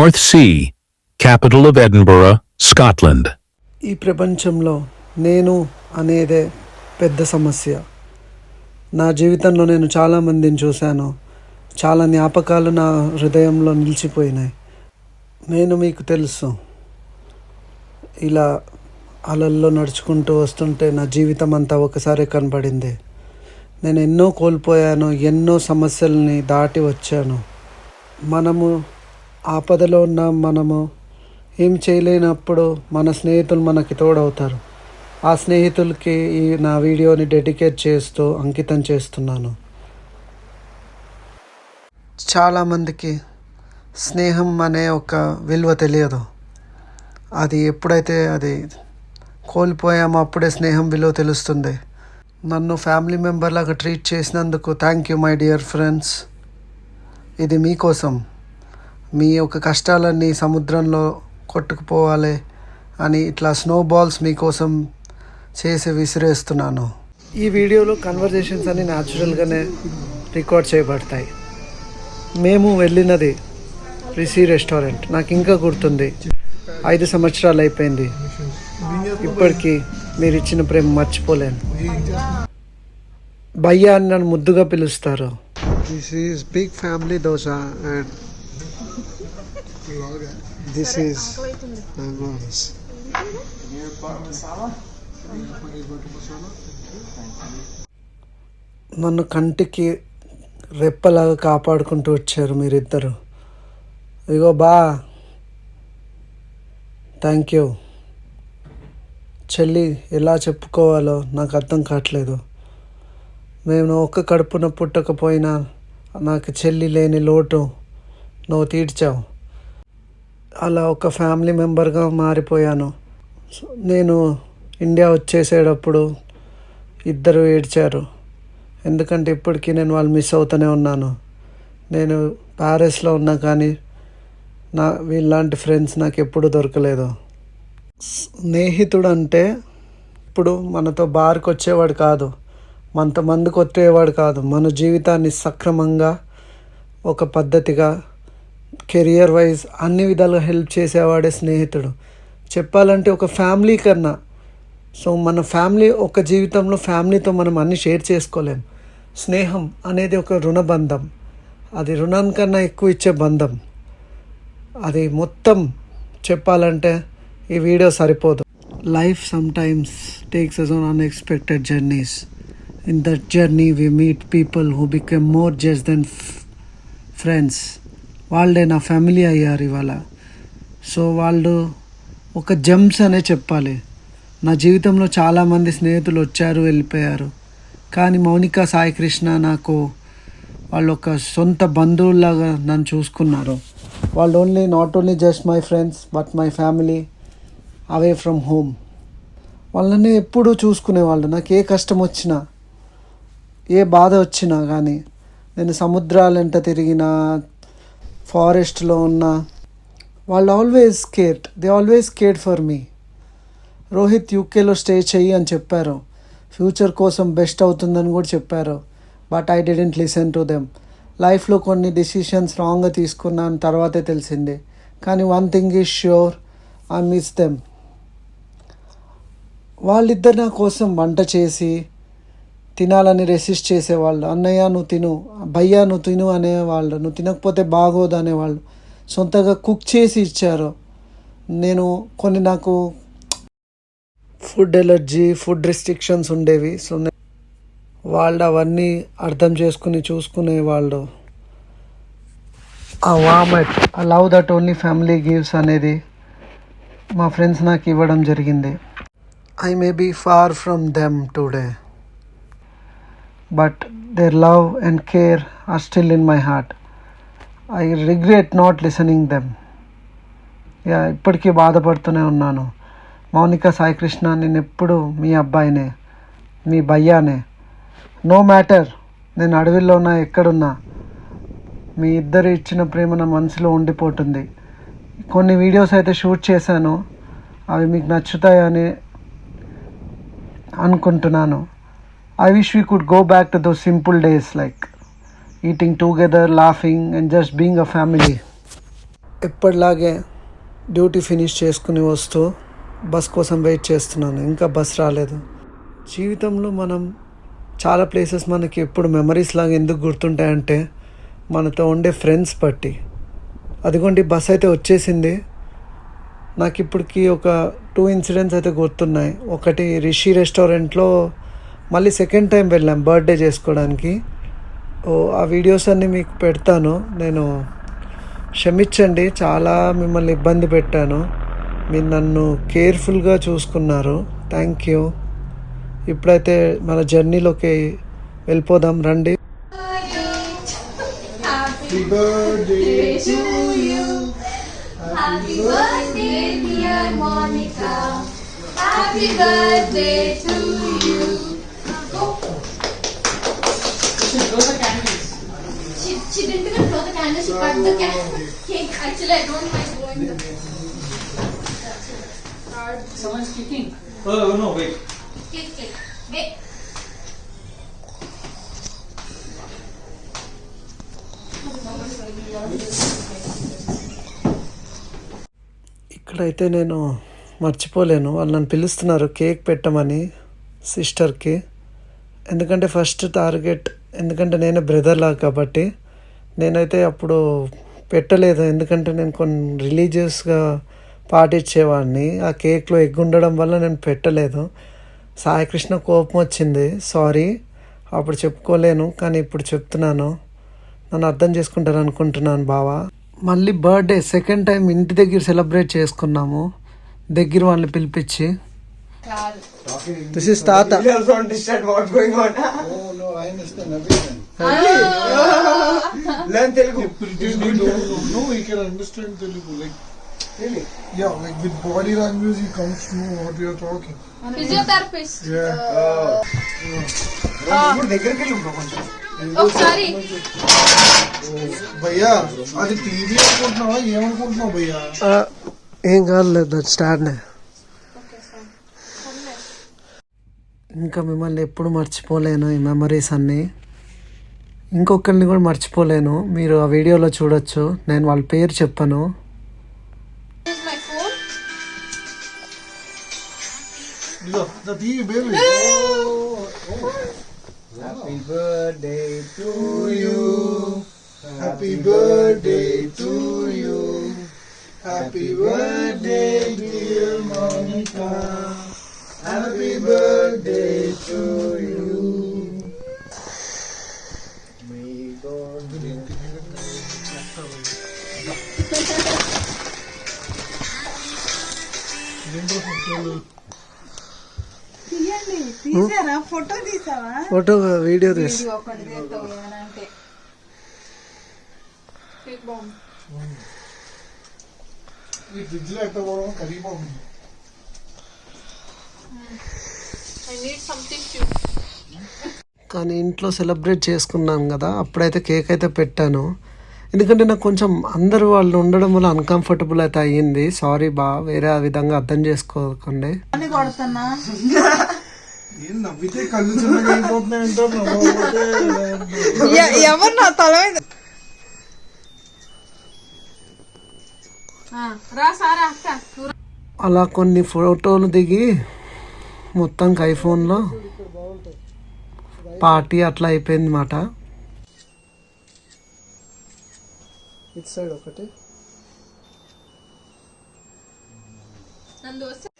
North Sea, capital of Edinburgh, Scotland. ఈ ప్రపంచంలో నేను అనేదే పెద్ద సమస్య. నా జీవితంలో నేను చాలామందిని చూశాను. చాలా జ్ఞాపకాలు నా హృదయంలో నిలిచిపోయినాయి. నేను మీకు తెలుసు, ఇలా అలల్లో నడుచుకుంటూ వస్తుంటే నా జీవితం అంతా ఒకసారి కనపడింది. నేను ఎన్నో కోల్పోయాను, ఎన్నో సమస్యల్ని దాటి వచ్చాను. మనము ఆపదలో ఉన్న మనము ఏం చేయలేనప్పుడు మన స్నేహితులు మనకి తోడవుతారు. ఆ స్నేహితులకి ఈ నా వీడియోని డెడికేట్ చేస్తూ అంకితం చేస్తున్నాను. చాలామందికి స్నేహం అనే ఒక విలువ తెలియదు. అది ఎప్పుడైతే అది కోల్పోయామో అప్పుడే స్నేహం విలువ తెలుస్తుంది. నన్ను ఫ్యామిలీ మెంబర్ లాగా ట్రీట్ చేసినందుకు thank you my dear friends. ఇది మీకోసం. మీ యొక్క కష్టాలన్నీ సముద్రంలో కొట్టుకుపోవాలి అని ఇట్లా స్నో బాల్స్ మీకోసం చేసి విసిరేస్తున్నాను. ఈ వీడియోలో కన్వర్జేషన్స్ అన్ని న్యాచురల్గానే రికార్డ్ చేయబడతాయి. మేము వెళ్ళినది రిషి రెస్టారెంట్. నాకు ఇంకా గుర్తుంది. 5 సంవత్సరాలు అయిపోయింది. ఇప్పటికీ మీరు ఇచ్చిన ప్రేమ మర్చిపోలేను. భయ్యా అని నన్ను ముద్దుగా పిలుస్తారు. This is big family dosa and this is నన్ను కంటికి రెప్పలాగా కాపాడుకుంటూ వచ్చారు మీరిద్దరు. ఇగో బా, థ్యాంక్ యూ. చెల్లి ఎలా చెప్పుకోవాలో నాకు అర్థం కావట్లేదు. మేము ఒక్క కడుపున పుట్టకపోయినా నాకు చెల్లి లేని లోటు నువ్వు తీర్చావు. అలా ఒక ఫ్యామిలీ మెంబర్గా మారిపోయాను. నేను ఇండియా వచ్చేసేటప్పుడు ఇద్దరు ఏడ్చారు. ఎందుకంటే ఇప్పటికీ నేను వాళ్ళు మిస్ అవుతూనే ఉన్నాను. నేను ప్యారిస్లో ఉన్నా కానీ వీళ్ళలాంటి ఫ్రెండ్స్ నాకు ఎప్పుడు దొరకలేదు. స్నేహితుడు అంటే ఇప్పుడు మనతో బార్కి వచ్చేవాడు కాదు, మనతో మందుకు వచ్చేవాడు కాదు. మన జీవితాన్ని సక్రమంగా ఒక పద్ధతిగా కెరియర్ వైజ్ అన్ని విధాలుగా హెల్ప్ చేసేవాడే స్నేహితుడు. చెప్పాలంటే ఒక ఫ్యామిలీ కన్నా. సో మన ఫ్యామిలీ ఒక జీవితంలో ఫ్యామిలీతో మనం అన్ని షేర్ చేసుకోలేం. స్నేహం అనేది ఒక రుణబంధం. అది రుణం కన్నా ఎక్కువ ఇచ్చే బంధం. అది మొత్తం చెప్పాలంటే ఈ వీడియో సరిపోదు. Life sometimes takes us on unexpected journeys. In that journey we meet people who become more just than friends. వాళ్ళే నా ఫ్యామిలీ అయ్యారు ఇవాళ. సో వాళ్ళు ఒక జెమ్స్ అనే చెప్పాలి. నా జీవితంలో చాలామంది స్నేహితులు వచ్చారు, వెళ్ళిపోయారు. కానీ మౌనిక, సాయి కృష్ణ నాకు వాళ్ళు ఒక సొంత బంధువుల్లాగా నన్ను చూసుకున్నారు. వాళ్ళు not only just my friends but my family away from home. వాళ్ళని ఎప్పుడూ చూసుకునేవాళ్ళు. నాకు ఏ కష్టం వచ్చినా, ఏ బాధ వచ్చినా కానీ, నేను సముద్రాలెంట తిరిగినా, ఫారెస్ట్లో ఉన్నా, వాళ్ళు they always cared for me. Rohit యూకేలో స్టే చెయ్యి అని చెప్పారు. ఫ్యూచర్ కోసం బెస్ట్ అవుతుందని కూడా చెప్పారు. But I didn't listen to them. లైఫ్లో కొన్ని డిసిషన్స్ రాంగ్గా తీసుకున్నాను, తర్వాతే తెలిసింది. కానీ one thing is sure, I miss them. వాళ్ళిద్దరు నా కోసం వంట చేసి తినాలని రెసిస్ట్ చేసేవాళ్ళు. అన్నయ్య నువ్వు తిను, భయ్యా నువ్వు తిను అనేవాళ్ళు. నువ్వు తినకపోతే బాగోదు అనేవాళ్ళు. సొంతగా కుక్ చేసి ఇచ్చారు. నాకు ఫుడ్ ఎలర్జీ, ఫుడ్ రిస్ట్రిక్షన్స్ ఉండేవి. సో వాళ్ళు అవన్నీ అర్థం చేసుకుని చూసుకునేవాళ్ళు. ఆ వామెట్, ఆ love that only family gives అనేది మా ఫ్రెండ్స్ నాకు ఇవ్వడం జరిగింది. I may be far from them today, but their love and care are still in my heart. I regret not listening them. ఇప్పటికీ బాధపడుతూనే ఉన్నాను. మౌనిక, సాయి కృష్ణ, నేను ఎప్పుడు మీ అబ్బాయినే, మీ భయ్యానే. నో మ్యాటర్ నేను అడవిలో ఉన్నా, ఎక్కడున్నా, మీ ఇద్దరు ఇచ్చిన ప్రేమ నా మనసులో ఉండిపోతుంది. కొన్ని వీడియోస్ అయితే షూట్ చేశాను, అవి మీకు నచ్చుతాయని అనుకుంటున్నాను. I wish we could go back to those simple days like eating together, laughing and just being a family. ఎప్పటిలాగే డ్యూటీ ఫినిష్ చేసుకుని వస్తూ బస్ కోసం వెయిట్ చేస్తున్నాను. ఇంకా బస్ రాలేదు. జీవితంలో మనం చాలా ప్లేసెస్ మనకి ఎప్పుడు మెమరీస్ లాగా ఎందుకు గుర్తుంటాయంటే మనతో ఉండే ఫ్రెండ్స్ బట్టి. అదిగోండి బస్ అయితే వచ్చేసింది. నాకు ఇప్పటికి ఒక 2 ఇన్సిడెంట్స్ అయితే గుర్తున్నాయి. ఒకటి రిషి రెస్టారెంట్లో మళ్ళీ సెకండ్ టైం వెళ్ళాం బర్త్డే చేసుకోవడానికి. ఆ వీడియోస్ అన్నీ మీకు పెడతాను. నేను క్షమించండి, చాలా మిమ్మల్ని ఇబ్బంది పెట్టాను. మీరు నన్ను కేర్ఫుల్గా చూసుకున్నారు. Thank you. ఇప్పుడైతే మన జర్నీలోకి వెళ్ళిపోదాం రండి. Happy birthday to you. Happy birthday, dear Monica. Happy birthday to you. Go. Blow the candles. She didn't even blow the candles. She cut the cake. Actually, I don't mind blowing the Someone's kicking. Oh no, wait. cake. Wait. ఇక్కడైతే నేను మర్చిపోలేను, వాళ్ళు నన్ను పిలుస్తున్నారు cake పెట్టమని సిస్టర్కి. ఎందుకంటే first target, ఎందుకంటే నేను బ్రదర్లా కాబట్టి నేనైతే అప్పుడు పెట్టలేదు. ఎందుకంటే నేను కొన్ని రిలీజియస్గా పాటించేవాడిని. ఆ కేక్లో ఎగ్ ఉండడం వల్ల నేను పెట్టలేదు. సాయికృష్ణ కోపం వచ్చింది, సారీ. అప్పుడు చెప్పుకోలేను, కానీ ఇప్పుడు చెప్తున్నాను. నన్ను అర్థం చేసుకుంటారు అనుకుంటున్నాను బావా. మళ్ళీ బర్త్డే సెకండ్ టైం ఇంటి దగ్గర సెలబ్రేట్ చేసుకున్నాము, దగ్గర వాళ్ళని పిలిపించి. దిస్ ఇస్ తాత. You also understand what's going on? Oh no, I understand everything. Learn Telugu. Pretend you don't know. No, he can understand Telugu. Like, Really? yeah, like with body language, he comes to know what we are talking. Physiotherapist. Yeah. ఇప్పుడు దగ్గరికి వెళ్ళి bro కొంచెం. ఒకసారి భయ్యా అది TV అనుకుంటున్నావా ఏమనుకుంటున్నావు భయ్యా? ఏం కాలేదు, స్టార్ట్నే. ఇంకా మిమ్మల్ని ఎప్పుడు మర్చిపోలేను, ఈ మెమరీస్ అన్నీ. ఇంకొకరిని కూడా మర్చిపోలేను, మీరు ఆ వీడియోలో చూడొచ్చు. నేను వాళ్ళ పేరు చెప్పను. my phone. The TV baby. Happy birthday to You. Happy birthday to you. Happy birthday, dear Monica. Happy birthday to you. May God తీసారా ఫోటో తీసావా? ఫోటో వీడియో తీసి ఒకటి తీస్తావు అంటే ఈ ఫ్రిడ్జ్ లో ఎక్కడ పోవడం కరిగిపోతుంది. కానీ ఇంట్లో సెలబ్రేట్ చేసుకున్నాను కదా, అప్పుడైతే కేక్ అయితే పెట్టాను. ఎందుకంటే నాకు కొంచెం అందరూ వాళ్ళు ఉండడం వల్ల అన్కంఫర్టబుల్ అయితే అయ్యింది. సారీ బా, వేరే ఆ విధంగా అర్థం చేసుకోకండి. అని కొడుతున్నా. ఏం నవ్వితే కళ్ళు చిన్నగా అయిపోతున్నాయి అంటారు, నవ్వకపోతే ఎవరు నా తల మీద రా సారా అక్క. అలా కొన్ని ఫోటోలు దిగి మొత్తానికి ఐఫోన్లో పార్టీ అట్లా అయిపోయింది మాట. ఇటు సైడ్ ఒకటి.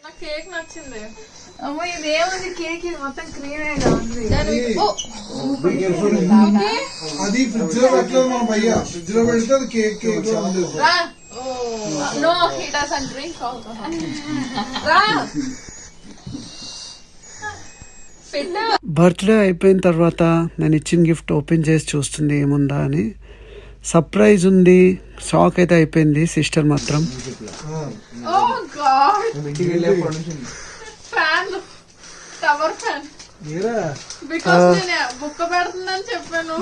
నాకు కేక్ నచ్చింది. అమ్మో ఇదేముంది కేక్, ఇది మొత్తం క్రీమేగా ఉంది. అది ఫ్రిడ్జ్ లో పెట్టలేదు మన భయ్యా. ఫ్రిడ్జ్ లో పెడితే అది కేక్ కేక్ లో ఉంది. No, he doesn't drink alcohol. రా పెట్టు. బర్త్డే అయిపోయిన తర్వాత నేను ఇచ్చిన గిఫ్ట్ ఓపెన్ చేసి చూస్తుంది ఏముందా అని. సర్ప్రైజ్ ఉంది. షాక్ అయితే అయిపోయింది సిస్టర్ మాత్రం. Oh God, ఇంటికి వెళ్ళేప్పటి నుంచి ఫ్యాన్, టవర్ ఫ్యాన్. బికాస్ నేను బుక్క పెడుతుందని చెప్పాను.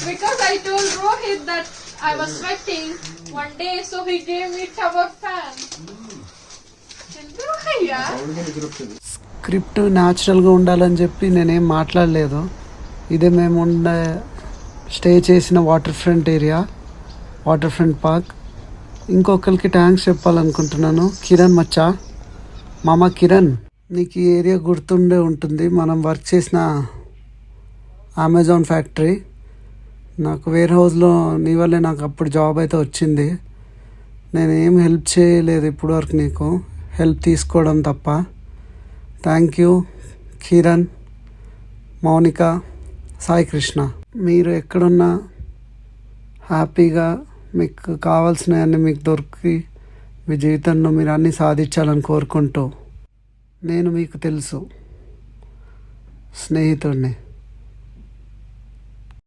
Because I told Rohit that I was sweating one day, so he gave me tower fan. ఎందుకయ్యా? స్క్రిప్ట్ న్యాచురల్గా ఉండాలని చెప్పి నేనేం మాట్లాడలేదు. ఇదే మేము స్టే చేసిన water front area. Water front park. ఇంకొకరికి థ్యాంక్స్ చెప్పాలనుకుంటున్నాను, కిరణ్ మచ్చా. మామ కిరణ్, నీకు ఈ ఏరియా గుర్తుండే ఉంటుంది, మనం వర్క్ చేసిన అమెజాన్ ఫ్యాక్టరీ. నాకు వేర్ హౌస్లో నీ వల్లే నాకు అప్పుడు జాబ్ అయితే వచ్చింది. నేను ఏం హెల్ప్ చేయలేదు ఇప్పుడు వరకు, నీకు హెల్ప్ తీసుకోవడం తప్ప. Thank you Kiran, Mounika, Sai Krishna. మీరు ఎక్కడున్నా హ్యాపీగా మీకు కావాల్సినవన్నీ మీకు దొరికి మీ జీవితంలో మీరు అన్నీ సాధించాలని కోరుకుంటూ, నేను మీకు తెలుసు స్నేహితుడిని.